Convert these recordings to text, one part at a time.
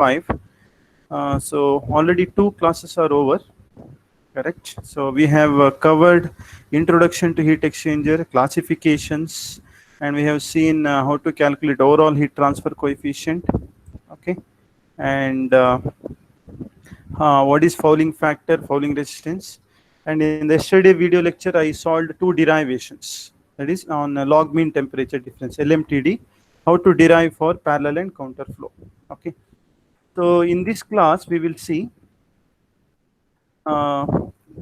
5. So already 2 classes are over, correct? So we have covered introduction to heat exchanger, classifications, and we have seen how to calculate overall heat transfer coefficient, okay? And what is fouling factor, fouling resistance. And in the yesterday video lecture, I solved 2 derivations, that is on log mean temperature difference, LMTD, how to derive for parallel and counter flow. Okay, so in this class we will see uh,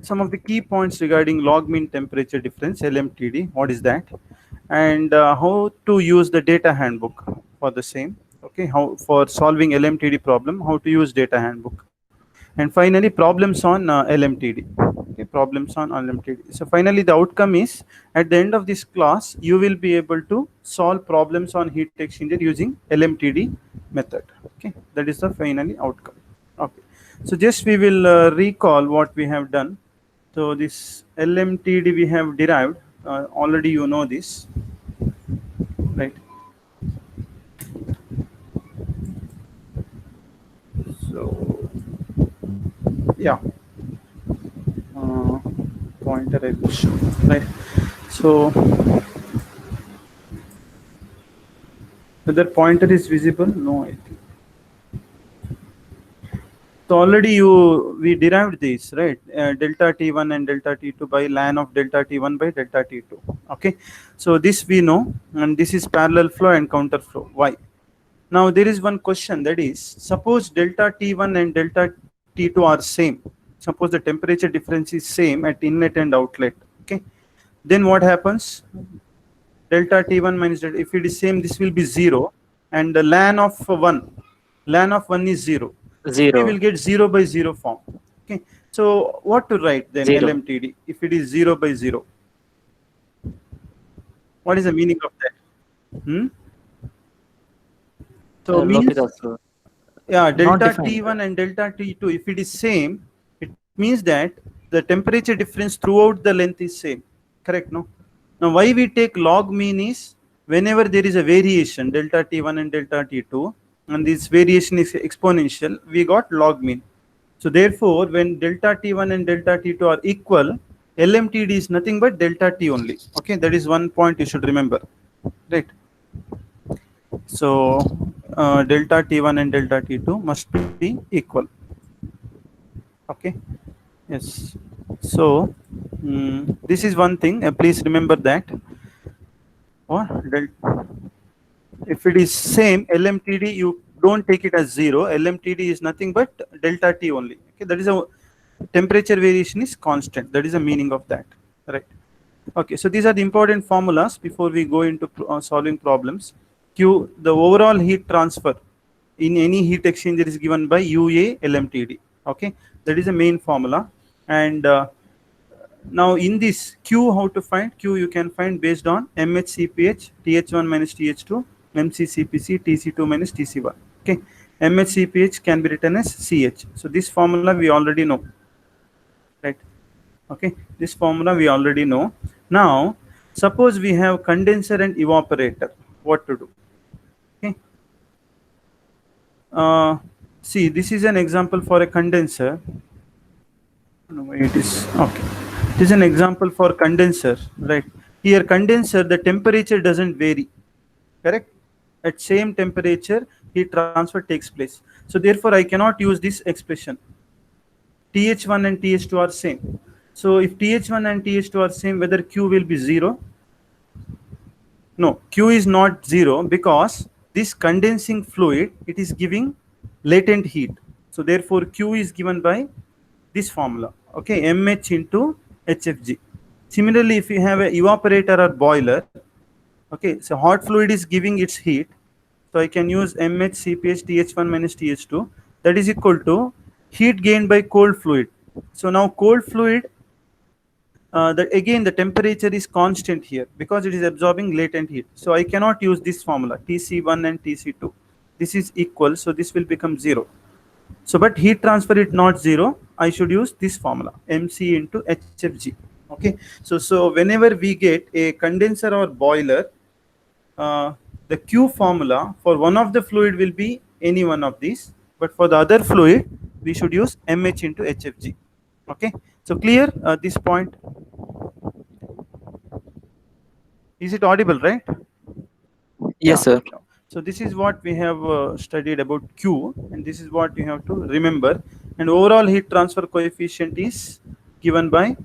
some of the key points regarding log mean temperature difference, LMTD, what is that, and how to use the data handbook for the same. Okay, how for solving LMTD problem, how to use data handbook, and finally problems on LMTD. Okay, problems on LMTD. So finally the outcome is, at the end of this class you will be able to solve problems on heat exchanger using LMTD method. Okay, that is the finally outcome. Okay, so just we will recall what we have done. So this LMTD we have derived, already you know this, right? So yeah, uh, pointer I will show, right? So whether pointer is visible, no, I think. So already we derived this, right? Delta T1 and delta T2 by ln of delta T1 by delta T2. Okay, so this we know, and this is parallel flow and counter flow. Why? Now there is one question, that is, suppose delta T1 and delta T2 are same. Suppose the temperature difference is same at inlet and outlet. Okay, then what happens? Delta T1 minus delta, if it is same, this will be 0, and the ln of 1 is 0. So we will 0. get 0 by 0 form. Okay, so what to write then 0. LMTD if it is 0 by 0? What is the meaning of that? So means, Lokita, sir. yeah, Not delta defined. T1 and delta T2, if it is same, it means that the temperature difference throughout the length is same. Correct, no? Now why we take log mean is, whenever there is a variation, delta T1 and delta T2, and this variation is exponential, we got log mean. So therefore, when delta T1 and delta T2 are equal, LMTD is nothing but delta T only. Okay, that is one point you should remember, right? So delta T1 and delta T2 must be equal. Okay, yes. So this is one thing. Please remember that. Or if it is same LMTD, you don't take it as 0. LMTD is nothing but delta T only. Okay, that is a temperature variation is constant. That is the meaning of that, right? Okay, so these are the important formulas before we go into solving problems. Q, the overall heat transfer in any heat exchanger is given by UA LMTD. Okay, that is the main formula. And now in this Q, how to find Q? You can find based on MHCPH, TH1 minus TH2, MCCPC, TC2 minus TC1. Okay, MHCPH can be written as CH. So this formula we already know, right? Okay, this formula we already know. Now suppose we have condenser and evaporator, what to do? Okay, see, this is an example for a condenser. No, it is okay. It is an example for condenser, right? Here condenser, the temperature doesn't vary, correct? At same temperature heat transfer takes place. So therefore I cannot use this expression. TH1 and TH2 are same. So if TH1 and TH2 are same, whether Q will be 0? No, Q is not 0, because this condensing fluid, it is giving latent heat. So therefore Q is given by this formula. Okay, MH into HFG. Similarly, if you have an evaporator or boiler, okay, so hot fluid is giving its heat. So I can use MHCPH TH1 minus TH2, that is equal to heat gained by cold fluid. So now cold fluid, again the temperature is constant here because it is absorbing latent heat. So I cannot use this formula TC1 and TC2. This is equal, so this will become 0. So but heat transfer is not 0. I should use this formula MC into HFG. Okay. So whenever we get a condenser or boiler, the Q formula for one of the fluid will be any one of these, but for the other fluid, we should use mH into HFG. Okay, so clear this point? Is it audible, right? Yes, Yeah. sir. So this is what we have studied about Q, and this is what you have to remember. And overall heat transfer coefficient is given by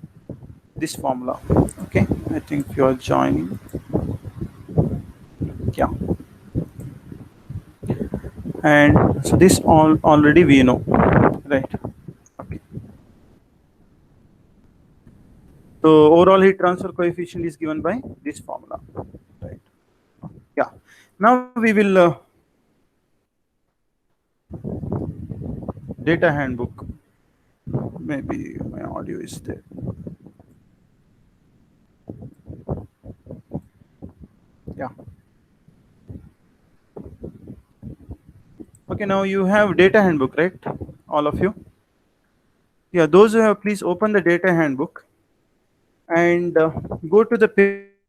this formula. Okay, I think you are joining. Yeah, and so this all already we know, right? Okay. So overall heat transfer coefficient is given by this formula, right? Yeah. Now we will data handbook. Maybe my audio is there. Yeah. Okay, now you have data handbook, right? All of you. Yeah, those who have, please open the data handbook and go to the page number 152.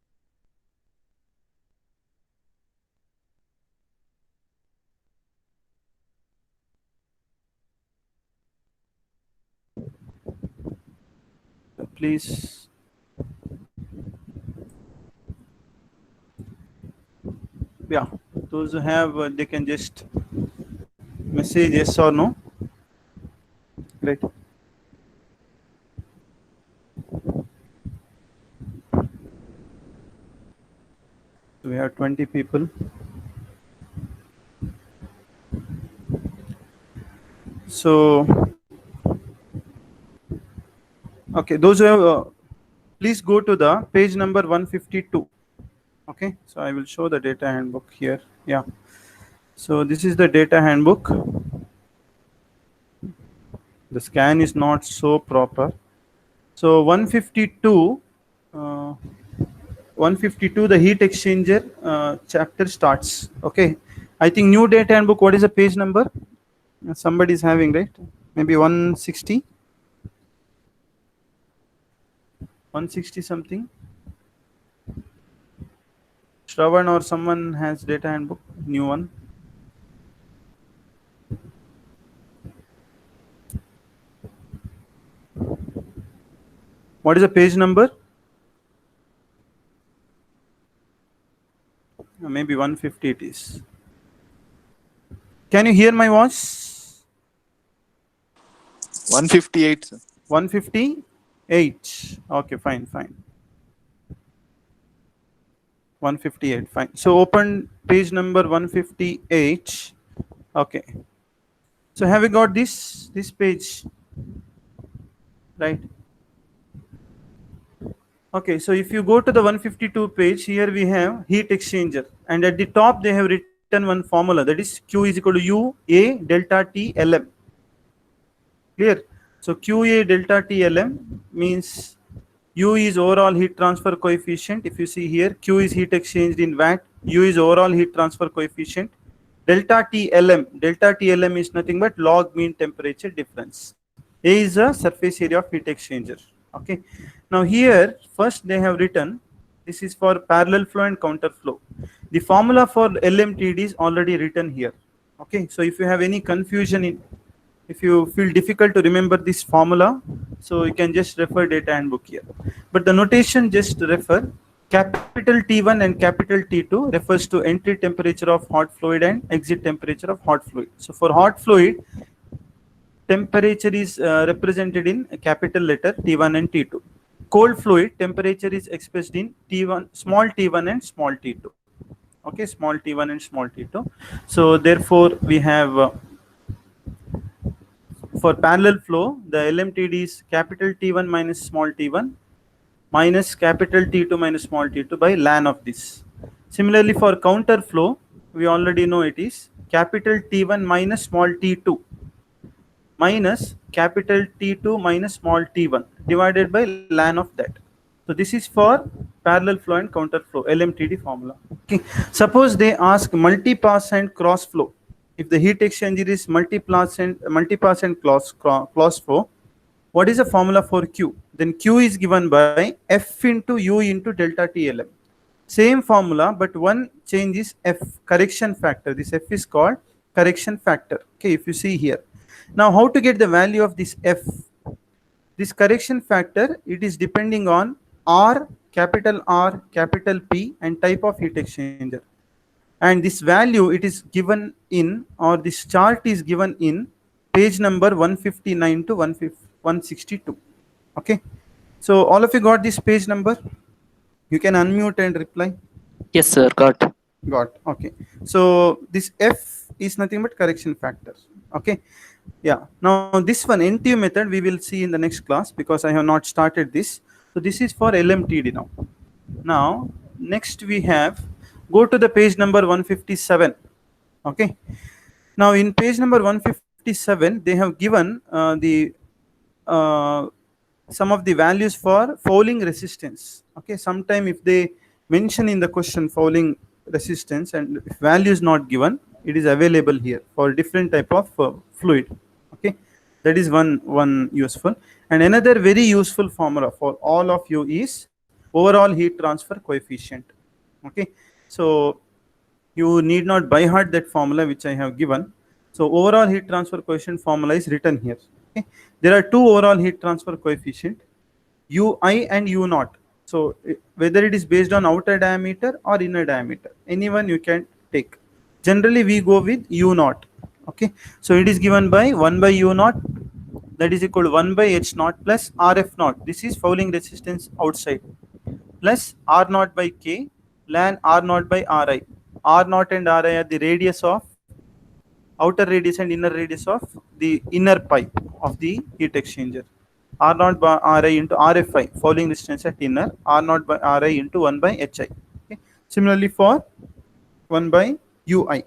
Please. Yeah, those who have, they can just message yes or no. Right. So we have 20 people. So, okay, those who have, please go to the page number 152. Okay, so I will show the data handbook here. Yeah. So this is the data handbook. The scan is not so proper. So 152, 152, the heat exchanger chapter starts. Okay, I think new data handbook. What is the page number? Somebody is having, right? Maybe 160, 160 something. Shravan or someone has data handbook, new one. What is the page number? Maybe 150 it is. Can you hear my voice? 158, sir. 158. Okay, fine, fine. 158, fine. So open page number 158. Okay. So have you got this page? Right. Okay, so if you go to the 152 page, here we have heat exchanger, and at the top they have written one formula, that is Q is equal to U A delta T Lm. Clear? So QA delta T Lm means U is overall heat transfer coefficient. If you see here, Q is heat exchanged in watt, U is overall heat transfer coefficient. Delta T Lm is nothing but log mean temperature difference. A is the surface area of heat exchanger. Okay. Now here, first they have written, this is for parallel flow and counter flow. The formula for LMTD is already written here. Okay. So if you have any confusion in, if you feel difficult to remember this formula, so you can just refer data handbook here. But the notation just refer capital T1 and capital T2 refers to entry temperature of hot fluid and exit temperature of hot fluid. So for hot fluid, temperature is represented in a capital letter T1 and T2. Cold fluid, temperature is expressed in T1, small t1 and small t2. Okay, small t1 and small t2. So therefore we have for parallel flow, the LMTD is capital T1 minus small t1 minus capital T2 minus small t2 by ln of this. Similarly, for counter flow, we already know it is capital T1 minus small t2 minus capital T2 minus small t1 divided by ln of that. So this is for parallel flow and counter flow, LMTD formula. Okay. Suppose they ask multi-pass and cross flow. If the heat exchanger is multi-pass and cross flow, what is the formula for Q? Then Q is given by F into U into delta TLM. Same formula, but one change is F, correction factor. This F is called correction factor. Okay, if you see here. Now, how to get the value of this F? This correction factor, it is depending on R, capital P, and type of heat exchanger. And this value, it is given in, or this chart is given in page number 159 to 162. Okay. So all of you got this page number? You can unmute and reply. Yes, sir. Got. Okay. So this F is nothing but correction factor. Okay. Yeah. Now this one NTU method we will see in the next class because I have not started this. So this is for LMTD now. Now next we have, go to the page number 157. Okay. Now in page number 157 they have given some of the values for fouling resistance. Okay. Sometime if they mention in the question fouling resistance and if value is not given, it is available here for different type of fluid. Okay, that is one useful. And another very useful formula for all of you is overall heat transfer coefficient. Okay, so you need not by heart that formula which I have given. So overall heat transfer coefficient formula is written here. Okay, there are two overall heat transfer coefficient, Ui and U naught. So whether it is based on outer diameter or inner diameter, anyone you can take. Generally we go with U naught. Okay, so it is given by 1 by U naught, that is equal to 1 by H naught plus Rf naught. This is fouling resistance outside, plus R naught by K ln R naught by Ri. R naught and Ri are the radius of outer radius and inner radius of the inner pipe of the heat exchanger. R naught by Ri into Rfi, fouling resistance at inner, R naught by Ri into 1 by Hi. Okay. Similarly for 1 by Ui.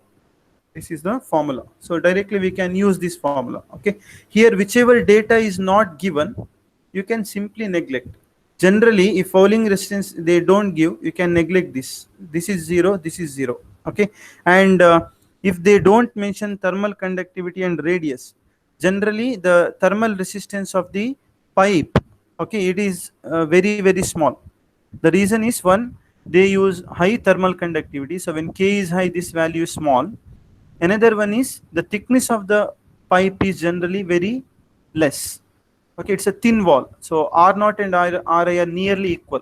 This is the formula. So directly we can use this formula. Okay. Here whichever data is not given, you can simply neglect. Generally, if fouling resistance they don't give, you can neglect this. This is 0, this is 0. Okay. And if they don't mention thermal conductivity and radius, generally the thermal resistance of the pipe, okay, it is very small. The reason is, one, they use high thermal conductivity. So when K is high, this value is small. Another one is the thickness of the pipe is generally very less. Okay, it's a thin wall. So R naught and Ri are nearly equal.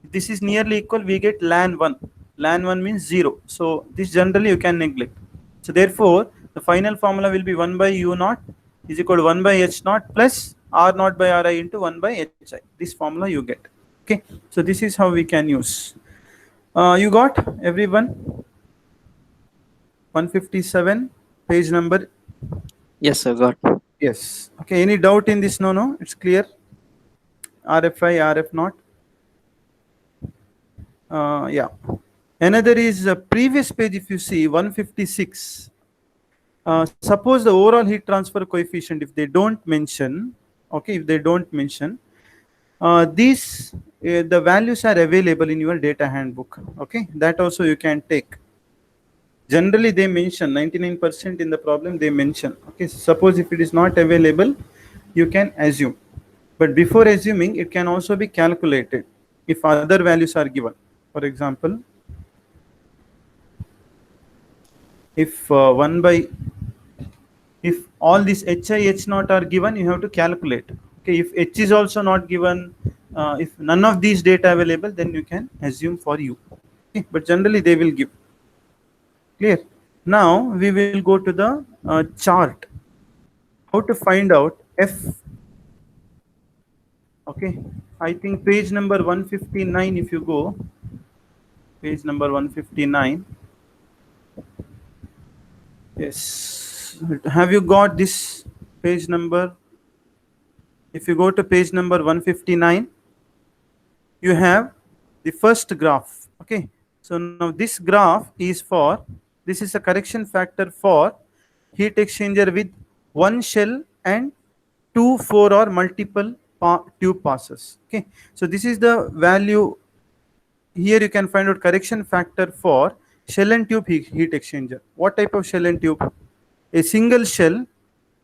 If this is nearly equal, we get ln 1. Ln 1 means 0. So this generally you can neglect. So therefore, the final formula will be 1 by U naught is equal to 1 by H naught plus R naught by Ri into 1 by Hi. This formula you get. Okay, so this is how we can use. You got everyone? 157 page number. Yes, sir. Got. Yes. Okay. Any doubt in this? No. It's clear. RFI, RF naught. Yeah. Another is previous page. If you see 156. Suppose the overall heat transfer coefficient, if they don't mention, okay, if they don't mention, these the values are available in your data handbook. Okay, that also you can take. Generally they mention 99% in the problem they mention. Okay, so suppose if it is not available, you can assume, but before assuming it can also be calculated if other values are given. For example, if if all these Hi, H naught are given, you have to calculate. Okay, if H is also not given, if none of these data available, then you can assume for U. Okay, but generally they will give. Clear? Now we will go to the chart. How to find out F? Okay, I think page number 159. If you go, page number 159. Yes. Have you got this page number? If you go to page number 159, you have the first graph. Okay. So now this graph is for, this is a correction factor for heat exchanger with one shell and 2, 4 or multiple tube passes. Okay. So this is the value. Here you can find out correction factor for shell and tube heat exchanger. What type of shell and tube? A single shell,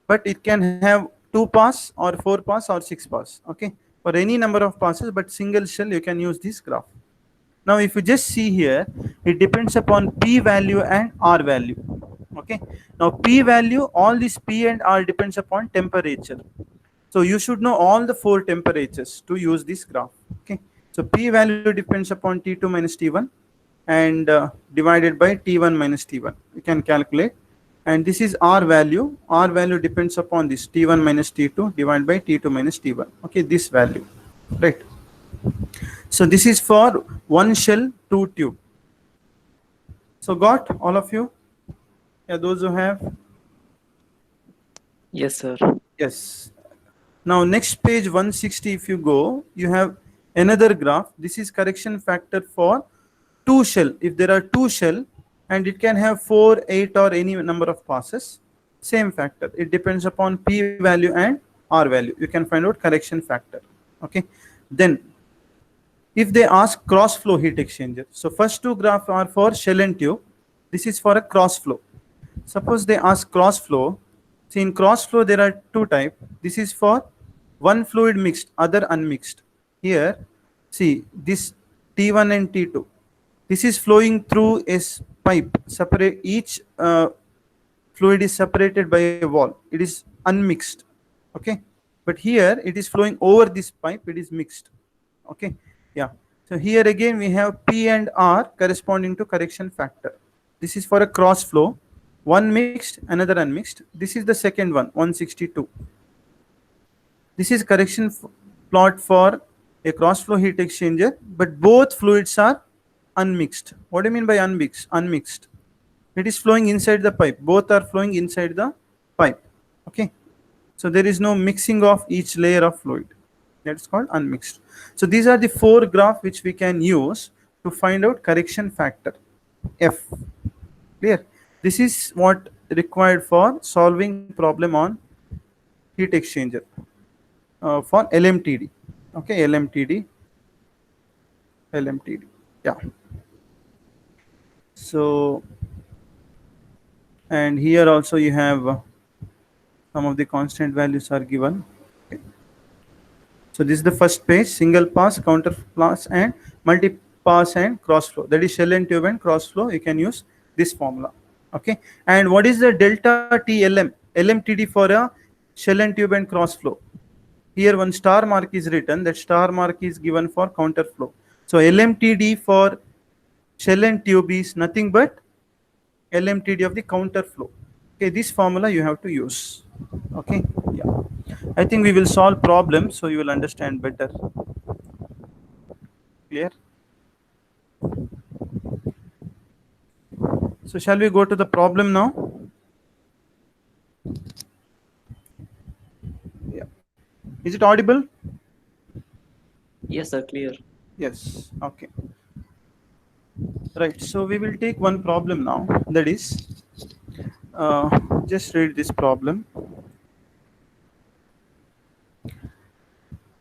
but it can have 2 pass or 4 pass or 6 pass. Okay. For any number of passes, but single shell, you can use this graph. Now, if you just see here, it depends upon P value and R value. Okay. Now P value, all this P and R depends upon temperature. So you should know all the 4 temperatures to use this graph. Okay. So P value depends upon T2 minus T1 and divided by T1 minus T1. You can calculate. And this is R value. R value depends upon this T1 minus T2 divided by T2 minus T1. Okay, this value, right? So this is for one shell, 2 tube. So got all of you? Yeah, those who have. Yes, sir. Yes. Now next page 160, if you go, you have another graph. This is correction factor for 2 shell. If there are 2 shell and it can have 4, 8 or any number of passes, same factor. It depends upon P value and R value. You can find out correction factor. Okay. Then if they ask cross flow heat exchanger. So first 2 graphs are for shell and tube. This is for a cross flow. Suppose they ask cross flow. See, in cross flow there are 2 types. This is for one fluid mixed, other unmixed. Here, see this T1 and T2. This is flowing through a pipe. Separate each fluid is separated by a wall. It is unmixed. Okay, but here it is flowing over this pipe. It is mixed. Okay, yeah. So here again we have P and R corresponding to correction factor. This is for a cross flow. One mixed, another unmixed. This is the second one, 162. This is correction plot for a cross flow heat exchanger, but both fluids are unmixed. What do you mean by unmixed? Unmixed. It is flowing inside the pipe. Both are flowing inside the pipe. Okay. So there is no mixing of each layer of fluid. That's called unmixed. So these are the 4 graphs which we can use to find out correction factor, F. Clear? This is what required for solving problem on heat exchanger for LMTD. Okay, LMTD. Yeah. So, and here also you have some of the constant values are given. Okay. So this is the first page: single pass, counter pass, and multi pass and cross flow. That is shell and tube and cross flow. You can use this formula. Okay. And what is the delta TLM LMTD for a shell and tube and cross flow? Here one star mark is written. That star mark is given for counter flow. So LMTD for shell and tube is nothing but LMTD of the counter flow. Okay, this formula you have to use. Okay, yeah. I think we will solve problems so you will understand better. Clear? So shall we go to the problem now? Yeah. Is it audible? Yes, sir. Clear. Yes. Okay. Right. So we will take one problem now. That is, just read this problem.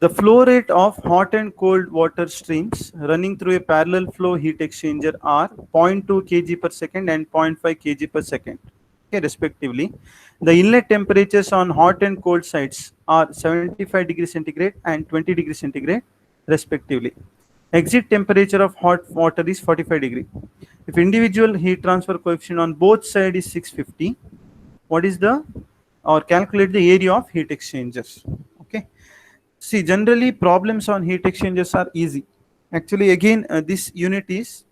The flow rate of hot and cold water streams running through a parallel flow heat exchanger are 0.2 kg per second and 0.5 kg per second, okay, respectively. The inlet temperatures on hot and cold sides are 75 degrees centigrade and 20 degrees centigrade, respectively. Exit temperature of hot water is 45 degree. If individual heat transfer coefficient on both sides is 650, what is the, or calculate the area of heat exchangers. Okay. See, generally problems on heat exchangers are easy. Actually, again, this unit is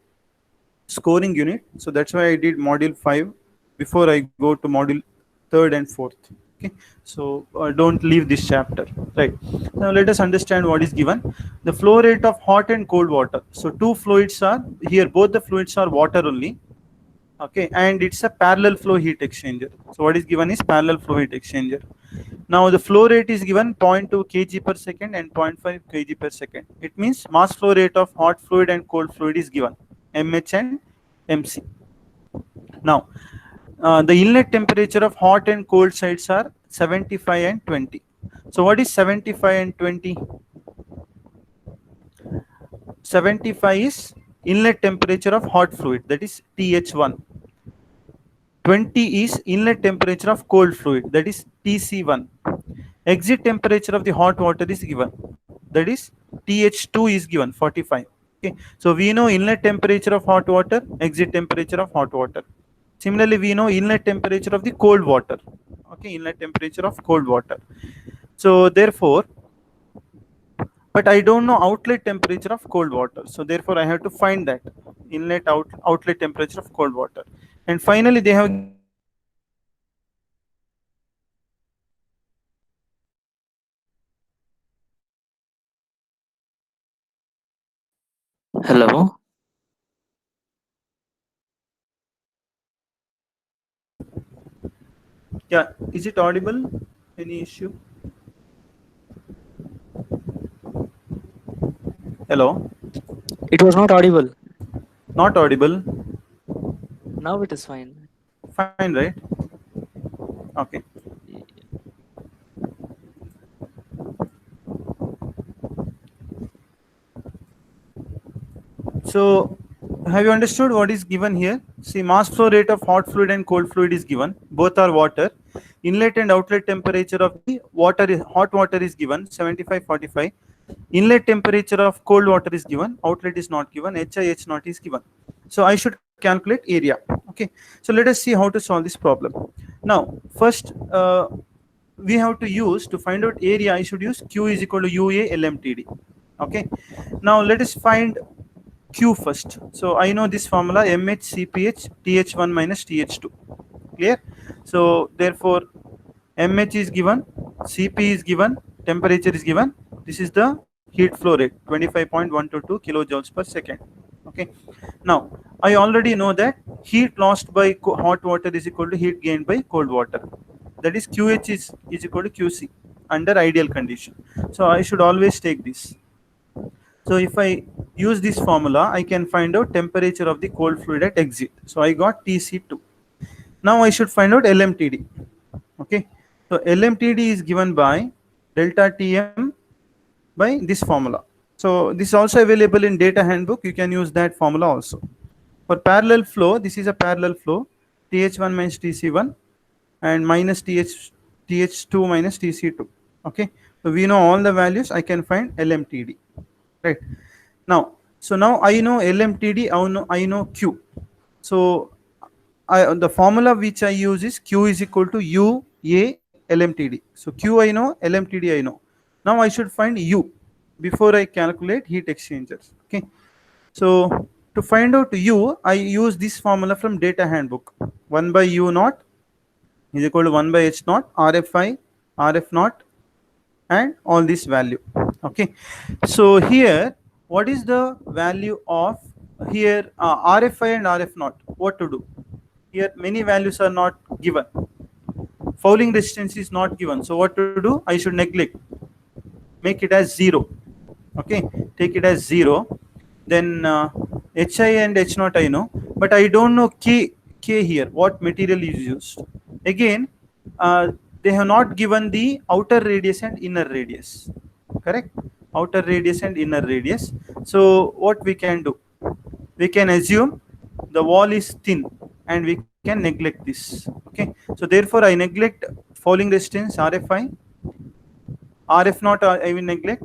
scoring unit. So that's why I did module 5 before I go to module 3rd and 4th. Okay, so don't leave this chapter. Right. Now let us understand what is given. The flow rate of hot and cold water. So two fluids are here. Both the fluids are water only. Okay, and it's a parallel flow heat exchanger. So what is given is parallel flow heat exchanger. Now the flow rate is given 0.2 kg per second and 0.5 kg per second. It means mass flow rate of hot fluid and cold fluid is given, mH and mc. Now the inlet temperature of hot and cold sides are 75 and 20. So what is 75 and 20? 75 is inlet temperature of hot fluid, that is TH1. 20 is inlet temperature of cold fluid, that is TC1. Exit temperature of the hot water is given, that is TH2 is given, 45. Okay, so we know inlet temperature of hot water, exit temperature of hot water. Similarly, we know inlet temperature of the cold water. Okay, inlet temperature of cold water. So therefore, but I don't know outlet temperature of cold water. So therefore, I have to find that outlet temperature of cold water. And finally, they have Hello. yeah. Is it audible? Any issue? Hello. It was not audible. Not audible. Now it is fine. Fine, right? Okay. So, have you understood what is given here? See, mass flow rate of hot fluid and cold fluid is given. Both are water. Inlet and outlet temperature of the hot water is given 75-45. Inlet temperature of cold water is given. Outlet is not given. HI H0 is given. So I should calculate area. Okay. So let us see how to solve this problem. Now, first we have to use to find out area. I should use Q is equal to UA LMTD. Okay. Now let us find Q first. So I know this formula MHCpH TH1 minus TH2. Clear? So therefore MH is given, Cp is given, temperature is given. This is the heat flow rate 25.122 kilojoules per second. Okay. Now I already know that heat lost by hot water is equal to heat gained by cold water. That is QH is equal to QC under ideal condition. So I should always take this. So if I use this formula, I can find out temperature of the cold fluid at exit. So I got TC2. Now I should find out LMTD. Okay. So LMTD is given by delta Tm by this formula. So this is also available in data handbook. You can use that formula also. For parallel flow, this is a parallel flow. TH1 minus TC1 and minus TH2 minus TC2. Okay. So we know all the values. I can find LMTD. Right. Now, so now I know LMTD, I know Q. So the formula which I use is Q is equal to UA LMTD. So Q I know, LMTD I know. Now I should find U before I calculate heat exchangers. Okay. So to find out U, I use this formula from data handbook. 1 by U naught is equal to 1 by H naught, RFI, RF naught, and all this value. Okay. So here, what is the value of here RFI and RF naught? What to do? Here many values are not given. Fouling resistance is not given. So what to do? I should neglect. Make it as 0. Okay. Take it as 0. Then HI and H0 I know, but I don't know K here. What material is used? Again, they have not given the outer radius and inner radius. Correct? Outer radius and inner radius. So what we can do? We can assume the wall is thin and we can neglect this. Okay. So therefore I neglect fouling resistance RFI. RF naught I will neglect.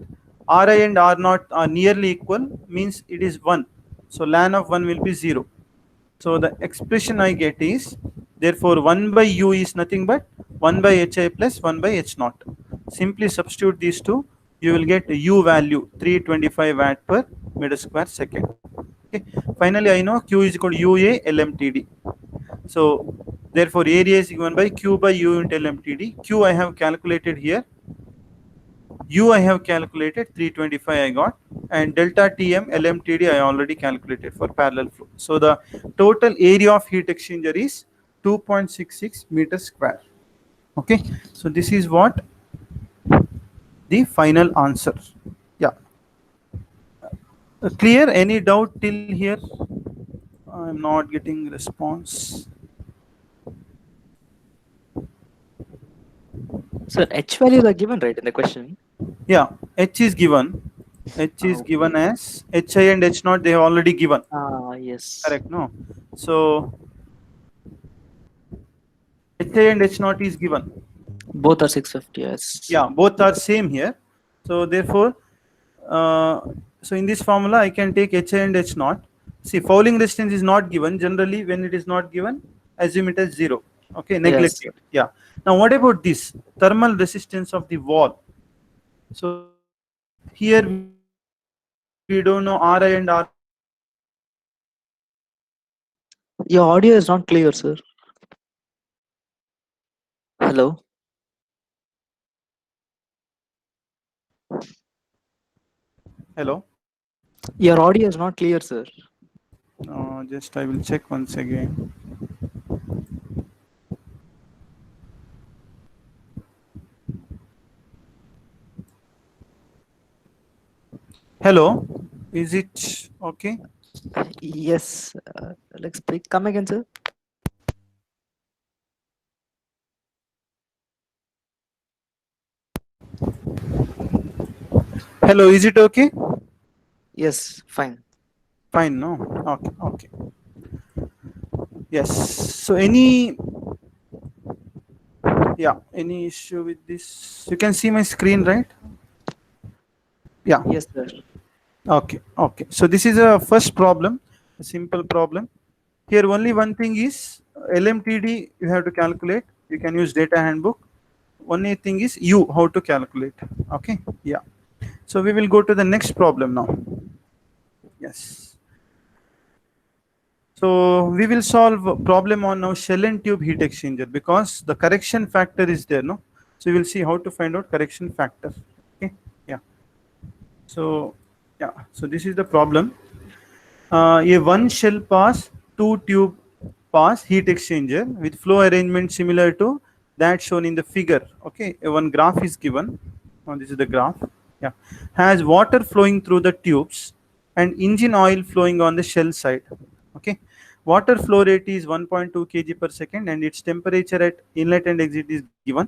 Ri and R naught are nearly equal, means it is 1. So ln of 1 will be 0. So the expression I get is, therefore 1 by U is nothing but 1 by Hi plus 1 by H naught. Simply substitute these two, you will get U value 325 watt per meter square second. Okay. Finally, I know Q is equal to UA LMTD. So therefore area is given by Q by U into LMTD. Q I have calculated here. U I have calculated 325 I got, and delta Tm LMTD I already calculated for parallel flow. So the total area of heat exchanger is 2.66 meters square. Okay. So this is what the final answer. Yeah. Clear? Any doubt till here? I'm not getting response. So H values are given right in the question. Yeah, H is given. H is given as Hi and H0 they have already given. Yes. Correct, no? So Hi and H0 is given. Both are 650. Yes. Yeah, both are same here. So therefore, so in this formula I can take Hi and H0. See, fouling resistance is not given. Generally, when it is not given, assume it as 0. Okay, neglect Yes. it. Yeah. Now what about this thermal resistance of the wall? So here we don't know Ri and R. Your audio is not clear, sir. Hello. Hello. Your audio is not clear, sir. Just I will check once again. Hello. Is it okay? Yes. Let's speak. Come again, sir. Hello. Is it okay? Yes. Fine. Fine. No. Okay. Okay. Yes. So any any issue with this? You can see my screen, right? Yeah. Yes, sir. Okay. Okay. So this is a first problem, a simple problem. Here only one thing is LMTD you have to calculate. You can use data handbook. Only thing is you how to calculate. Okay. Yeah. So we will go to the next problem now. Yes. So we will solve a problem on now shell and tube heat exchanger because the correction factor is there, no? So we will see how to find out correction factor. Okay. Yeah. So yeah. So this is the problem. A one shell pass, two tube pass heat exchanger with flow arrangement similar to that shown in the figure. Okay, one graph is given. This is the graph. Yeah, has water flowing through the tubes and engine oil flowing on the shell side. Okay, water flow rate is 1.2 kg per second and its temperature at inlet and exit is given.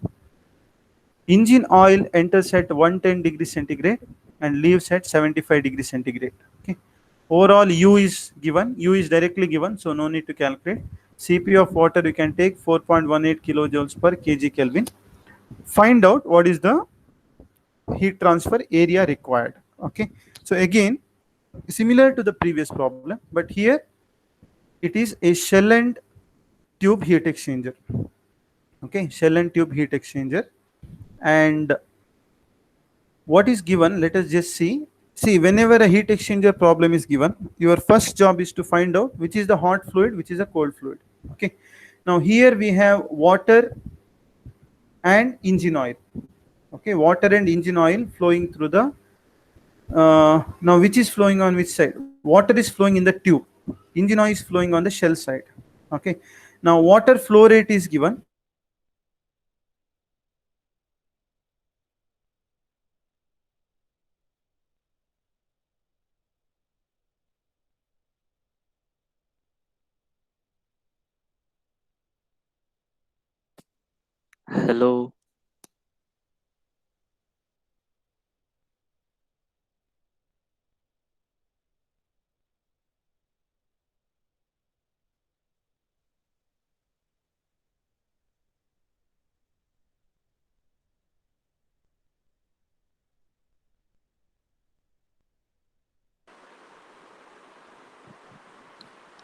Engine oil enters at 110 degrees centigrade and leaves at 75 degrees centigrade. Okay. Overall U is given, U is directly given, so no need to calculate. Cp of water you can take 4.18 kilojoules per kg Kelvin. Find out what is the heat transfer area required. Okay. So again, similar to the previous problem, but here it is a shell and tube heat exchanger. Okay, shell and tube heat exchanger. And what is given, let us just see whenever a heat exchanger problem is given, your first job is to find out which is the hot fluid, which is a cold fluid. Okay, now here we have water and engine oil. Okay, water and engine oil flowing through the now which is flowing on which side? Water is flowing in the tube, engine oil is flowing on the shell side. Okay, now water flow rate is given. Hello.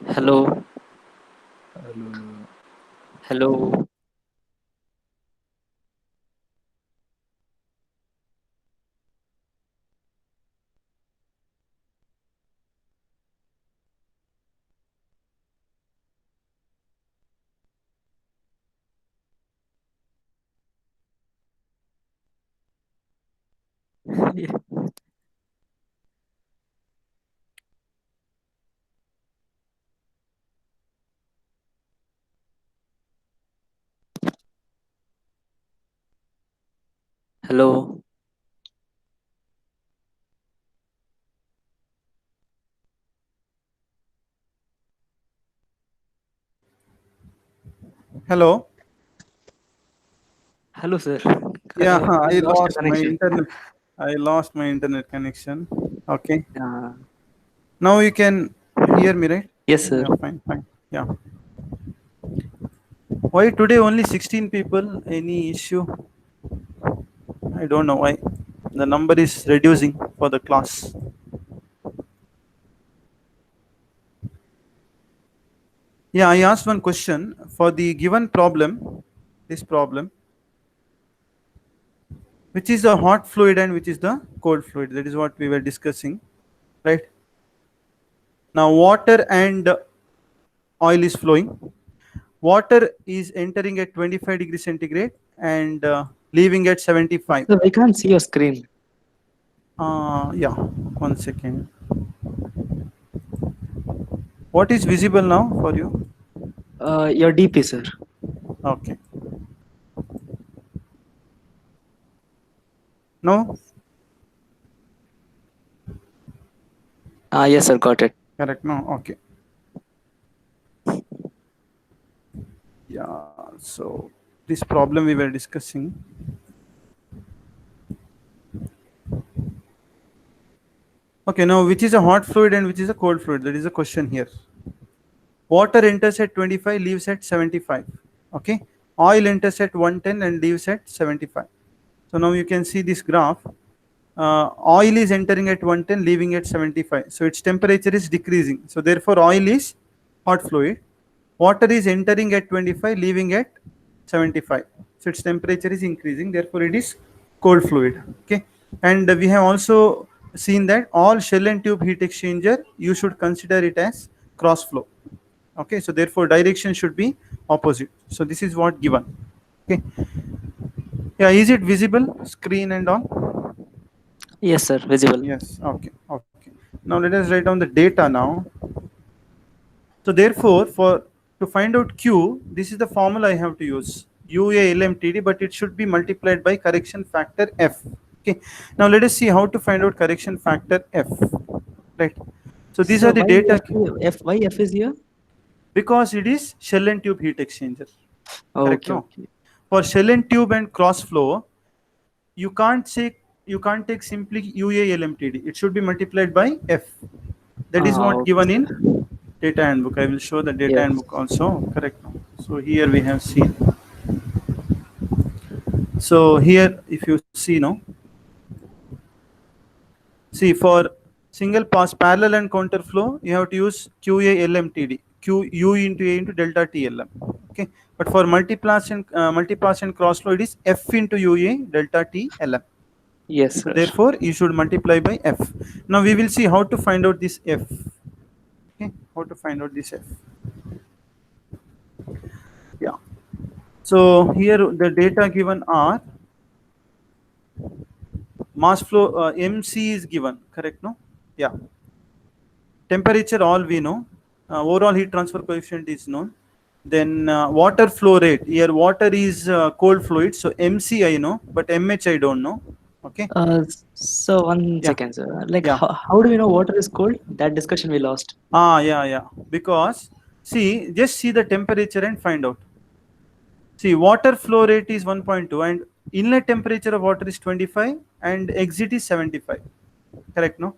Hello. Hello. Hello. Hello. Hello, sir. Yeah, We I lost the lost my connection. internet. I lost my internet connection. Okay. Uh, Now you can hear me, right? yes, sir. Yeah, fine, fine. Yeah. Why today only 16 people? Any issue? I don't know why. The number is reducing for the class. Yeah, I asked one question for the given problem, this problem, which is the hot fluid and which is the cold fluid. That is what we were discussing, right? Now water and oil is flowing. Water is entering at 25 degrees centigrade and leaving at 75. So we can't see your screen. Yeah, 1 second. What is visible now for you? Your DP, sir. Okay. No? Yes, sir. Got it. Correct. No. Okay. Yeah. So this problem we were discussing. Okay. Now, which is a hot fluid and which is a cold fluid? That is the question here. Water enters at 25, leaves at 75. Okay. Oil enters at 110 and leaves at 75. So now you can see this graph. Oil is entering at 110, leaving at 75. So its temperature is decreasing. So therefore, oil is hot fluid. Water is entering at 25, leaving at 75. So its temperature is increasing. Therefore, it is cold fluid. Okay. And we have also seen that all shell and tube heat exchanger, you should consider it as cross flow. Okay. So therefore, direction should be opposite. So this is what given. Okay. Yeah. Is it visible? Screen and all? Yes, sir. Visible. Yes. Okay. Okay. Now let us write down the data now. So therefore, to find out Q, this is the formula I have to use. UA LMTD, but it should be multiplied by correction factor F. Okay. Now let us see how to find out correction factor F. Right. So these are the why data Why F is here? because it is shell and tube heat exchanger. Correct, Okay. no? Okay. For shell and tube and cross flow, you can't take simply UA LMTD. It should be multiplied by F. That is what Okay, given sir. in data handbook. I will show the data Yes. handbook also. Correct. So here we have seen. So here, if you see now, see for single pass parallel and counter flow, you have to use QA LMTD. Q U into A into delta TLM. Okay. But for multipass and cross flow, it is F into UA delta TLM. Yes, So sir. therefore, you should multiply by F. Now we will see how to find out this F. Okay, how to find out this F. Yeah. So here the data given are mass flow MC is given, correct? No? Yeah. Temperature all we know. Overall heat transfer coefficient is known. Then water flow rate. Here water is cold fluid, so MC I know, but MH I don't know. Okay. So one Yeah. second, sir. Like, Yeah. how do we know water is cold? That discussion we lost. Yeah. Because just see the temperature and find out. See, water flow rate is 1.2 and inlet temperature of water is 25 and exit is 75. Correct, no?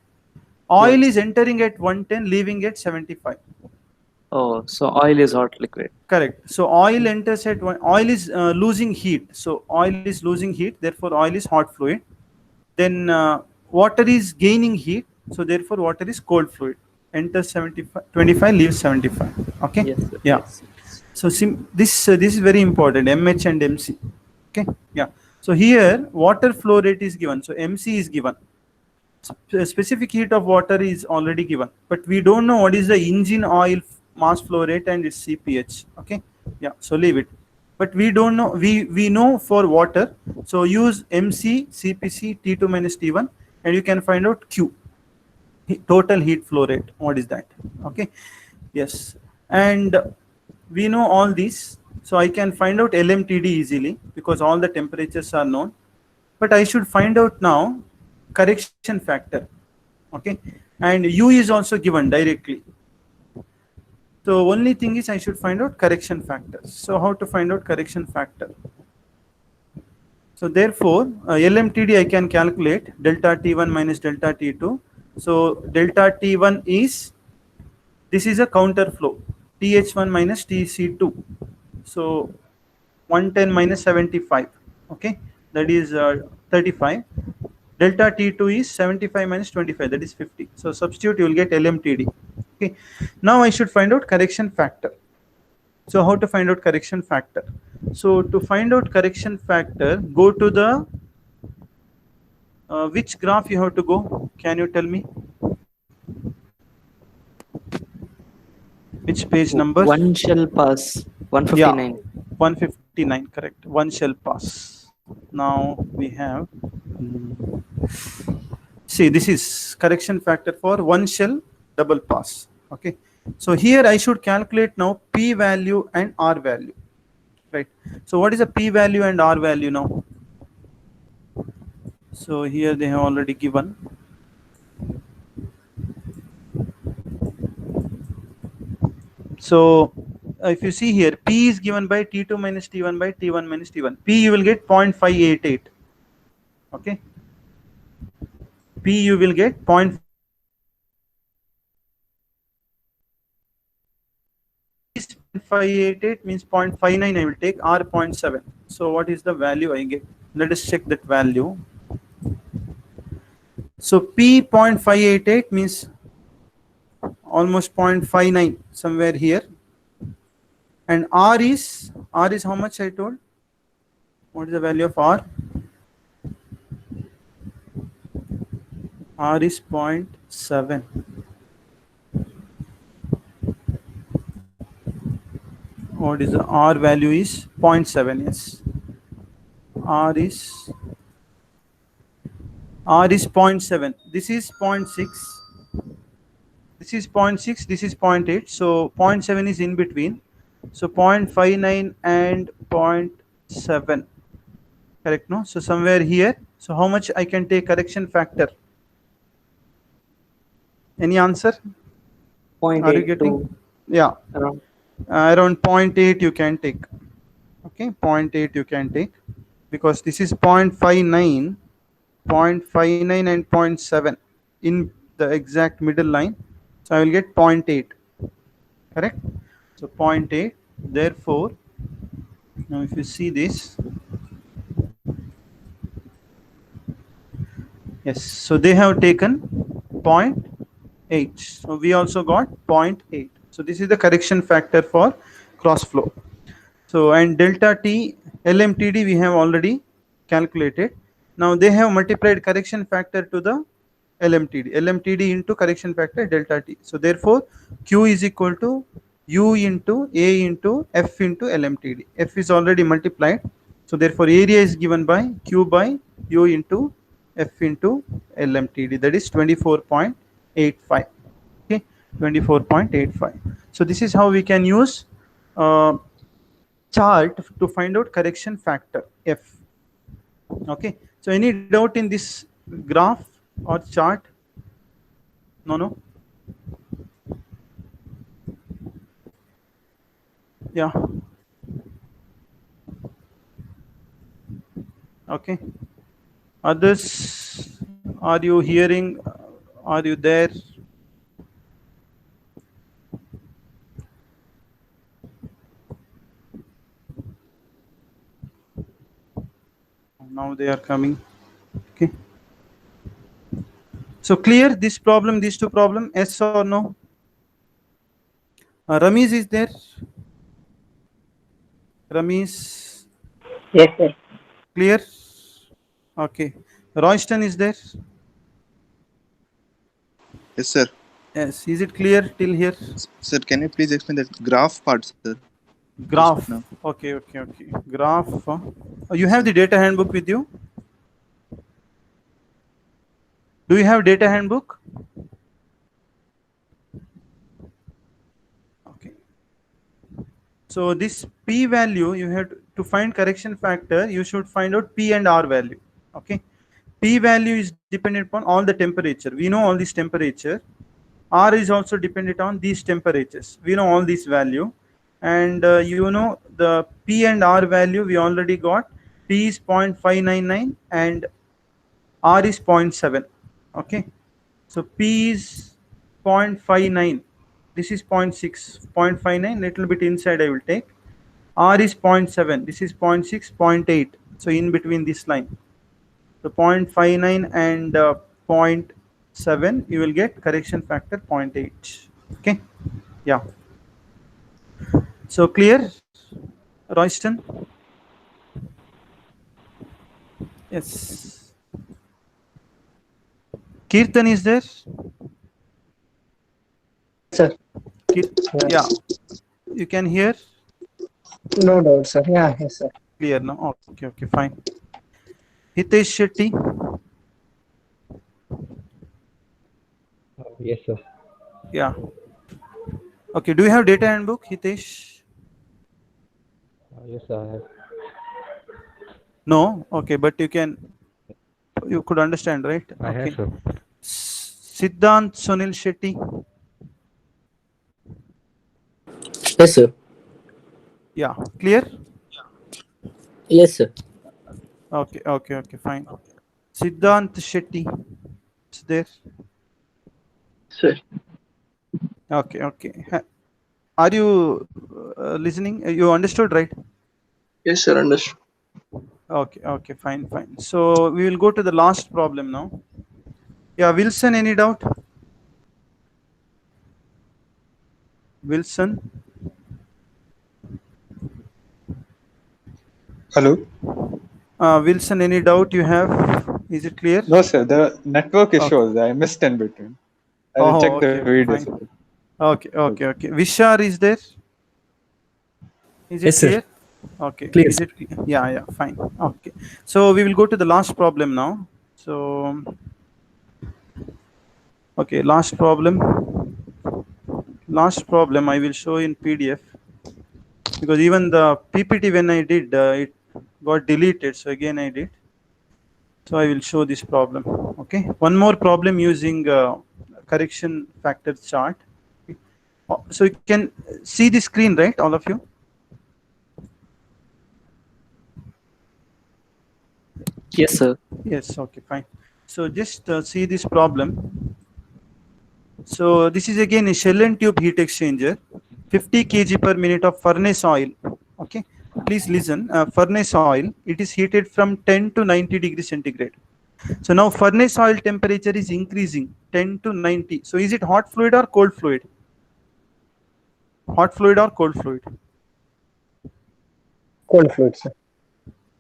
Oil Yes. is entering at 110, leaving at 75. Oh, so oil is hot liquid. Correct. So oil enters at oil is losing heat. So oil is losing heat, therefore oil is hot fluid. Then water is gaining heat, so therefore water is cold fluid. Enters 75, 25, leaves 75. Okay. Yes, sir. Yeah. Yes. So this is very important, MH and MC. Okay. Yeah. So here water flow rate is given. So MC is given. Specific heat of water is already given, but we don't know what is the engine oil mass flow rate and its CPH. Okay. Yeah. So leave it. But we don't know. We know for water. So use MC, CPC, T2 minus T1, and you can find out Q. Total heat flow rate. What is that? Okay. Yes. And we know all these. So I can find out LMTD easily because all the temperatures are known. But I should find out now correction factor. Okay. And U is also given directly. So only thing is I should find out correction factor. So how to find out correction factor? So therefore, LMTD I can calculate delta T1 minus delta T2. So delta T1 is, this is a counter flow, TH1 minus TC2. So 110 minus 75. Okay, that is 35. Delta T2 is 75 minus 25, that is 50. So substitute, you will get LMTD. Okay. Now I should find out correction factor. So how to find out correction factor? So to find out correction factor, go to the which graph you have to go? Can you tell me? Which page number? One shall pass. Yeah, 159. 159, correct. One shall pass. Now we have, see, this is correction factor for one shell double pass. Okay. So here I should calculate now P value and R value. Right. So what is a P value and R value now? So here they have already given. So if you see here, P is given by T2 minus T1 by T1 minus T1. P you will get 0.588. Okay. P you will get 0.588 means 0.59 I will take, R 0.7. So what is the value I get? Let us check that value. So P 0.588 means almost 0.59 somewhere here. And R is how much I told? What is the value of R? R is 0.7. What is the R value is 0.7, yes. R is 0.7. This is 0.6. This is 0.6, this is 0.8. So 0.7 is in between. So 0.59 and 0.7. Correct, no? So somewhere here. So how much I can take correction factor? Any answer? 0.8 Are you getting? to Yeah. around. Around 0.8 you can take. Okay, 0.8 you can take. Because this is 0.59, 0.59 and 0.7 in the exact middle line. So I will get 0.8. Correct? So 0.8. Therefore, now if you see this, yes, so they have taken 0.8. So we also got 0.8. So this is the correction factor for cross flow. So and delta T LMTD we have already calculated. Now they have multiplied correction factor to the LMTD into correction factor delta T. So therefore Q is equal to U into A into F into LMTD. F is already multiplied. So therefore area is given by Q by U into F into LMTD, that is 24.85. Okay, 24.85. So this is how we can use chart to find out correction factor F. Okay, so any doubt in this graph or chart? No. Yeah. Okay. Others, are you hearing? Are you there? Now they are coming. Okay. So clear this problem, these two problem, yes or no? Ramesh is there? Ramesh? Yes, sir. Clear? Okay. Royston is there? Yes, sir. Yes. Is it clear till here? Sir, can you please explain that graph part, sir? Graph. No. Okay. Graph. You have the data handbook with you? Do you have data handbook? Okay. So this P value, you have to find correction factor, you should find out P and R value. Okay. P value is dependent upon all the temperature. We know all this temperature. R is also dependent on these temperatures. We know all this value. And you know the P and R value we already got. P is 0.599 and R is 0.7. Okay. So P is 0.59. This is 0.6, 0.59, little bit inside I will take. R is 0.7. This is 0.6, 0.8. So in between this line. So 0.59 and 0.7, you will get correction factor 0.8. Okay. Yeah. So clear, Royston? Yes. Kirtan is there? Sir. Yeah. You can hear? No doubt, sir. Yeah, yes, sir. Clear now? Okay, okay, fine. Hitesh Shetty? Yes, sir. Yeah. Okay, do you have data handbook, Hitesh? Yes, sir. I have. No? Okay, but you could understand, right? I Okay. have, sir. Siddhant Sunil Shetty? Yes, sir. Yeah, clear? Yes, sir. Okay, okay, okay, fine. Siddhant Shetty is there? Sir. Okay, okay. Are you listening? You understood, right? Yes, sir. Understood. Okay, okay, fine, fine. So we will go to the last problem now. Yeah, Wilson, any doubt? Wilson? Hello? Wilson, any doubt you have? Is it clear? No, sir. The network Okay. issues. I missed in between. I will Oh, check okay, the video. fine. Sir. Okay, okay, okay. Vishar is there? Is it Yes, sir. clear? Okay. Clear, Is it? Yeah, yeah, fine. Okay. So we will go to the last problem now. So, okay, last problem. Last problem I will show in PDF because even the PPT when I did it got deleted. So again I did. So I will show this problem. Okay. One more problem using correction factor chart. So you can see the screen, right? All of you. Yes, sir. Yes, okay, fine. So just see this problem. So this is again a shell and tube heat exchanger, 50 kg per minute of furnace oil. Okay, please listen. Furnace oil, it is heated from 10 to 90 degrees centigrade. So now furnace oil temperature is increasing 10 to 90. So is it hot fluid or cold fluid? Hot fluid or cold fluid? Cold fluid, sir.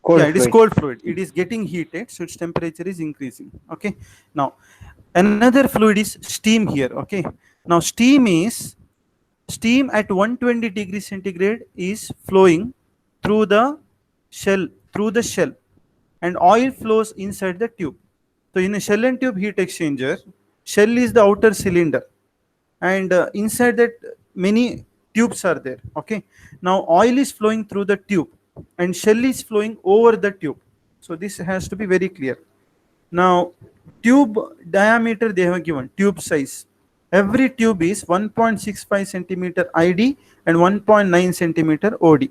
Cold Yeah, it is fluid. cold fluid. It is getting heated, so its temperature is increasing. Okay. Now, another fluid is steam here. Okay. Now, steam at 120 degrees centigrade is flowing through the shell, and oil flows inside the tube. So, in a shell and tube heat exchanger, shell is the outer cylinder, and inside that many tubes are there. Okay. Now, oil is flowing through the tube and shell is flowing over the tube. So this has to be very clear. Now, tube diameter they have given, tube size. Every tube is 1.65 centimeter ID and 1.9 centimeter OD.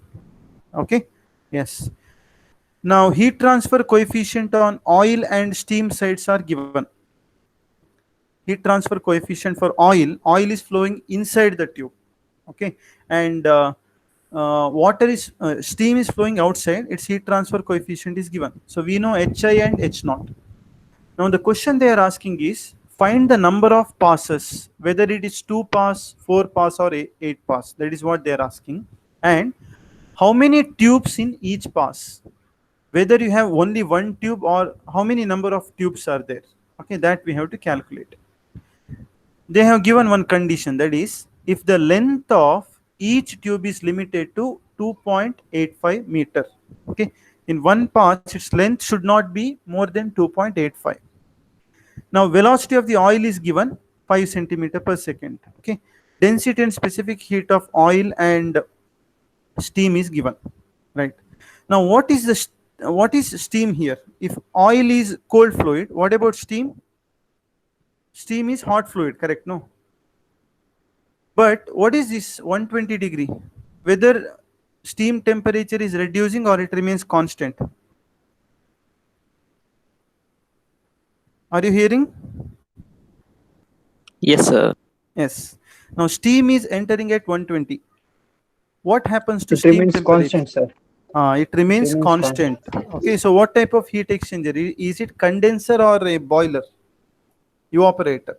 Okay. Yes. Now, heat transfer coefficient on oil and steam sides are given. Heat transfer coefficient for oil is flowing inside the tube. Okay. And steam is flowing outside, its heat transfer coefficient is given. So we know HI and H0. Now the question they are asking is, find the number of passes, whether it is 2 pass, 4 pass or 8 pass. That is what they are asking. And how many tubes in each pass, whether you have only one tube or how many number of tubes are there. Okay, that we have to calculate. They have given one condition, that is, if the length of each tube is limited to 2.85 meter. Okay, in one pass its length should not be more than 2.85. Now velocity of the oil is given 5 centimeter per second. Okay, density and specific heat of oil and steam is given. Right. Now what is steam here? If oil is cold fluid, what about steam? Steam is hot fluid, correct? No. But what is this 120 degree? Whether steam temperature is reducing or it remains constant? Are you hearing? Yes, sir. Yes. Now steam is entering at 120. What happens to It steam remains temperature? constant, sir. It remains constant. Okay, so what type of heat exchanger? Is it condenser or a boiler? Evaporator.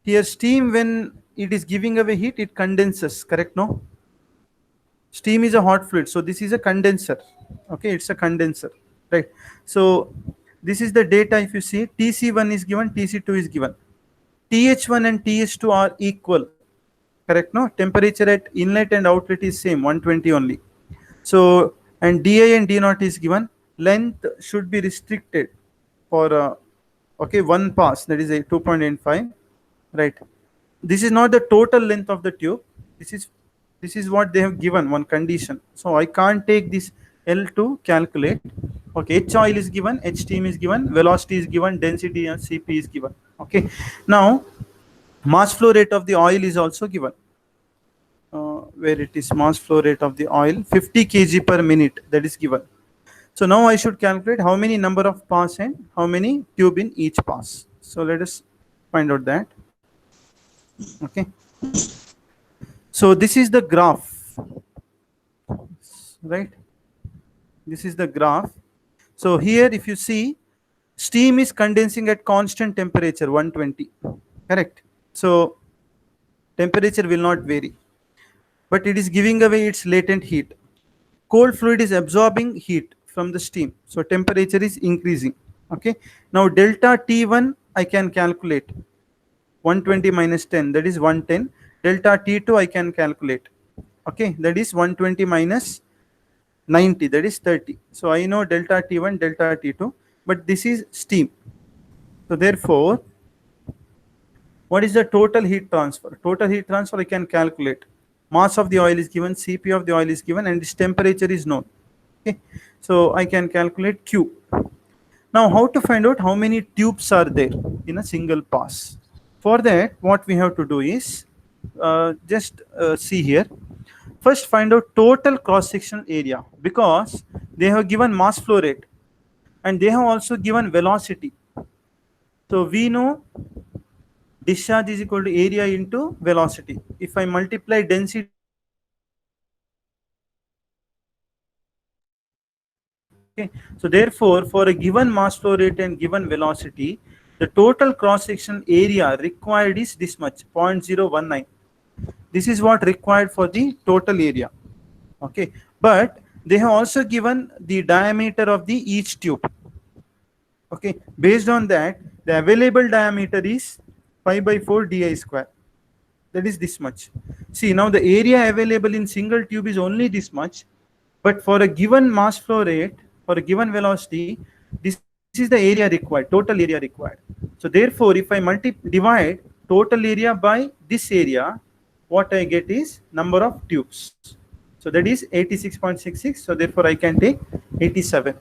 Here steam when it is giving away heat, it condenses, correct? No? Steam is a hot fluid, so this is a condenser. Okay, it's a condenser, right? So this is the data. If you see, TC1 is given, TC2 is given. TH1 and TH2 are equal, correct? No? Temperature at inlet and outlet is same, 120 only. So, and dI and d0 is given. Length should be restricted for okay, one pass, that is a 2.85, right? This is not the total length of the tube. This is what they have given, one condition. So I can't take this L to calculate. Okay, H oil is given, H steam is given, velocity is given, density and Cp is given. Okay, now mass flow rate of the oil is also given. Where it is, mass flow rate of the oil, 50 kg per minute, that is given. So now I should calculate how many number of pass and how many tube in each pass. So let us find out that. Okay. So this is the graph, right? This is the graph. So here, if you see, steam is condensing at constant temperature, 120, correct? So temperature will not vary, but it is giving away its latent heat. Cold fluid is absorbing heat from the steam, so temperature is increasing. Okay, now delta T1 I can calculate, 120 minus 10, that is 110. Delta T2 I can calculate, okay, that is 120 minus 90, that is 30. So I know delta T1, delta T2, but this is steam. So therefore, what is the total heat transfer? Total heat transfer I can calculate. Mass of the oil is given, Cp of the oil is given, and its temperature is known. Okay, so I can calculate Q. Now, how to find out how many tubes are there in a single pass? For that, what we have to do is just see here. First, find out total cross-sectional area, because they have given mass flow rate and they have also given velocity. So we know discharge is equal to area into velocity. If I multiply density, okay, so therefore, for a given mass flow rate and given velocity, the total cross-sectional area required is this much, 0.019. This is what required for the total area. Okay, but they have also given the diameter of the each tube. Okay, based on that, the available diameter is pi by 4 di square. That is this much. See, now the area available in single tube is only this much, but for a given mass flow rate, for a given velocity, this is the area required, total area required. So therefore, if I divide total area by this area, what I get is number of tubes. So that is 86.66. So therefore, I can take 87.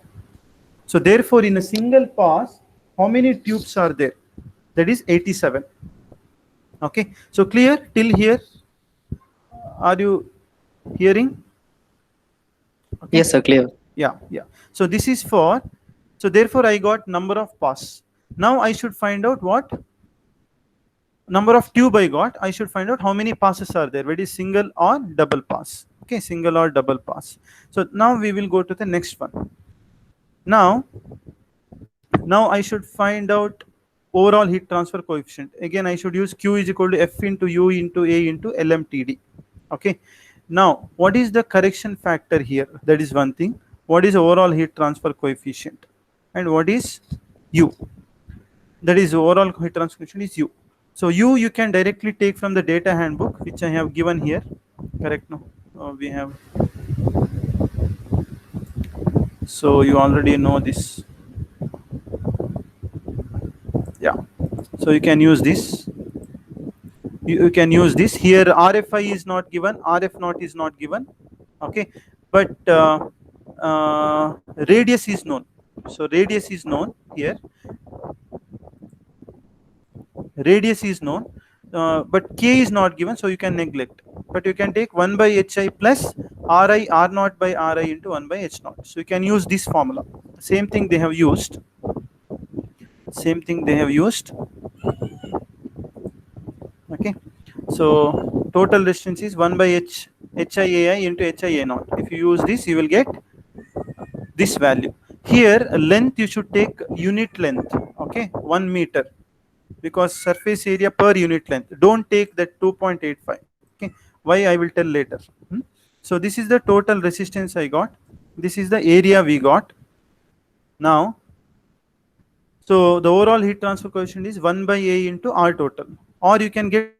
So therefore, in a single pass, how many tubes are there? That is 87. Okay. So clear till here? Are you hearing? Okay. Yes, sir, clear. Yeah. So this is for, so therefore I got number of pass. Now I should find out what number of tube I got. I should find out how many passes are there, whether it is single or double pass. Okay, single or double pass. So now we will go to the next one. Now I should find out overall heat transfer coefficient. Again, I should use Q is equal to F into U into A into LMTD. Okay. Now, what is the correction factor here? That is one thing. What is overall heat transfer coefficient? And what is U? That is overall heat transfer coefficient is U. So U you can directly take from the data handbook, which I have given here. Correct? No, we have. So you already know this. Yeah. So you can use this. You can use this. Here RFI is not given, RF0 is not given. Okay, but radius is known. So radius is known here. Radius is known, but K is not given, so you can neglect. But you can take 1 by Hi plus Ri R0 by Ri into 1 by H0. So you can use this formula. Same thing they have used. Same thing they have used. Okay. So total resistance is 1 by HIAI into HIA0. If you use this, you will get this value. Here, length you should take unit length. Okay, 1 meter. because surface area per unit length. Don't take that 2.85. Okay, why I will tell later. So this is the total resistance I got. This is the area we got. Now, so the overall heat transfer coefficient is 1 by A into R total, or you can get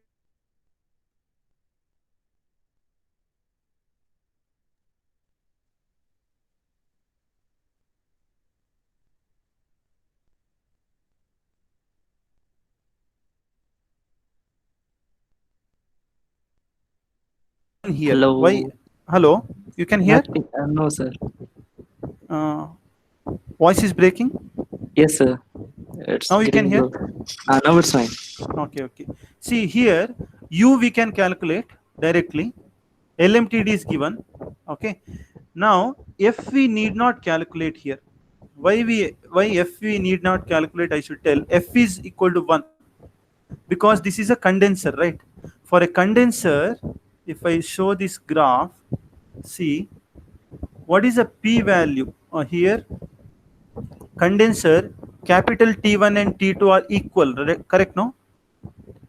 here. Hello. Why? Hello, you can hear? Nothing. No, sir. Voice is breaking. Yes, sir. It's Now you can getting hear? low. Now it's fine. Okay, okay. See here, U we can calculate directly. LMTD is given. Okay. Now, F we need not calculate here. Why F we need not calculate? I should tell. F is equal to 1 because this is a condenser, right? For a condenser, if I show this graph, see what is a P value here? Condenser, capital T1 and T2 are equal, correct? No,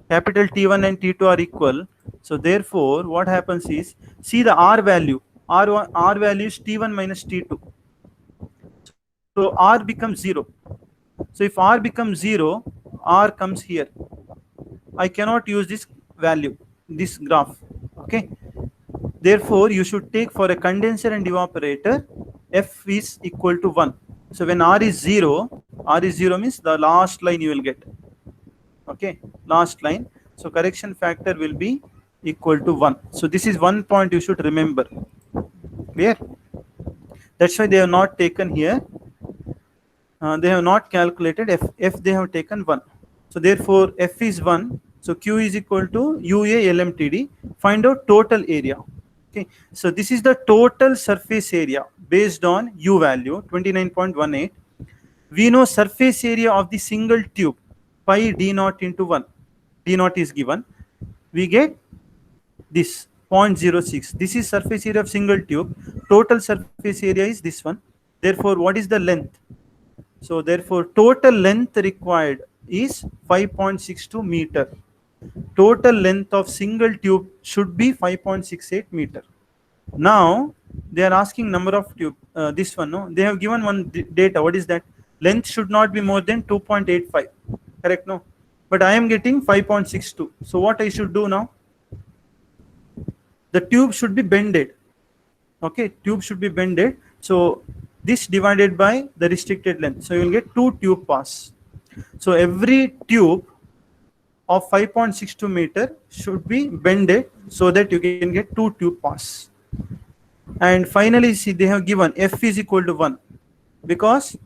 capital T1 and T2 are equal. So therefore, what happens is, see the R value. R value is T1 minus T2. So R becomes 0. So if R becomes 0, R comes here. I cannot use this value, this graph. Okay. Therefore, you should take for a condenser and evaporator, F is equal to 1. So when R is 0 means the last line you will get. Okay, last line. So correction factor will be equal to 1. So this is one point you should remember. Clear? That's why they have not taken here. They have not calculated F they have taken 1. So therefore F is 1. So Q is equal to UA LMTD. Find out total area. Okay. So this is the total surface area based on U value 29.18. We know surface area of the single tube pi d naught into 1. D naught is given. We get this 0.06. This is surface area of single tube. Total surface area is this one. Therefore, what is the length? So therefore, total length required is 5.62 meter. Total length of single tube should be 5.68 meter. Now they are asking number of tube. This one, no, they have given one data. What is that? Length should not be more than 2.85. Correct? No, but I am getting 5.62. So what I should do now? The tube should be bended. Okay, tube should be bended. So this divided by the restricted length. So you will get 2 tube pass. So every tube of 5.62 meter should be bended so that you can get 2 tube pass. And finally, see, they have given F is equal to 1 because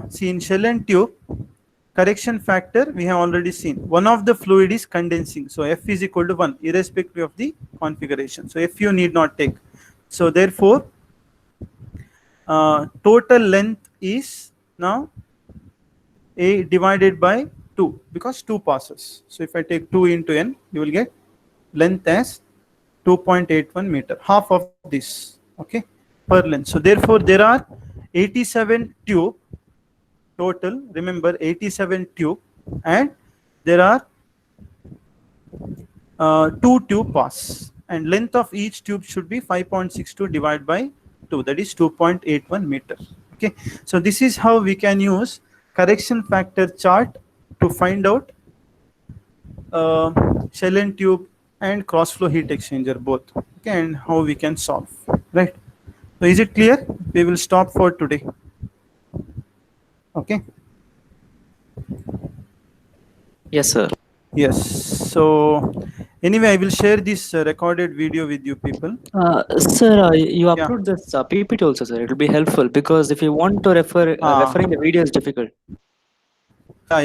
see, in shell and tube, correction factor we have already seen. One of the fluid is condensing. So F is equal to 1 irrespective of the configuration. So F you need not take. So therefore, total length is now A divided by 2 because 2 passes. So if I take 2 into n, you will get length as 2.81 meter, half of this, okay, per length. So therefore, there are 87 tube total. Remember, 87 tube, and there are 2 tube pass, and length of each tube should be 5.62 divided by 2, that is 2.81 meter. Okay, so this is how we can use correction factor chart to find out shell and tube and cross flow heat exchanger both. Okay, and how we can solve, right? So is it clear? We will stop for today. Okay. Yes, sir. Yes. So anyway, I will share this recorded video with you people. Sir, you Yeah. upload this PPT also, sir. It will be helpful because if you want to referring the video is difficult.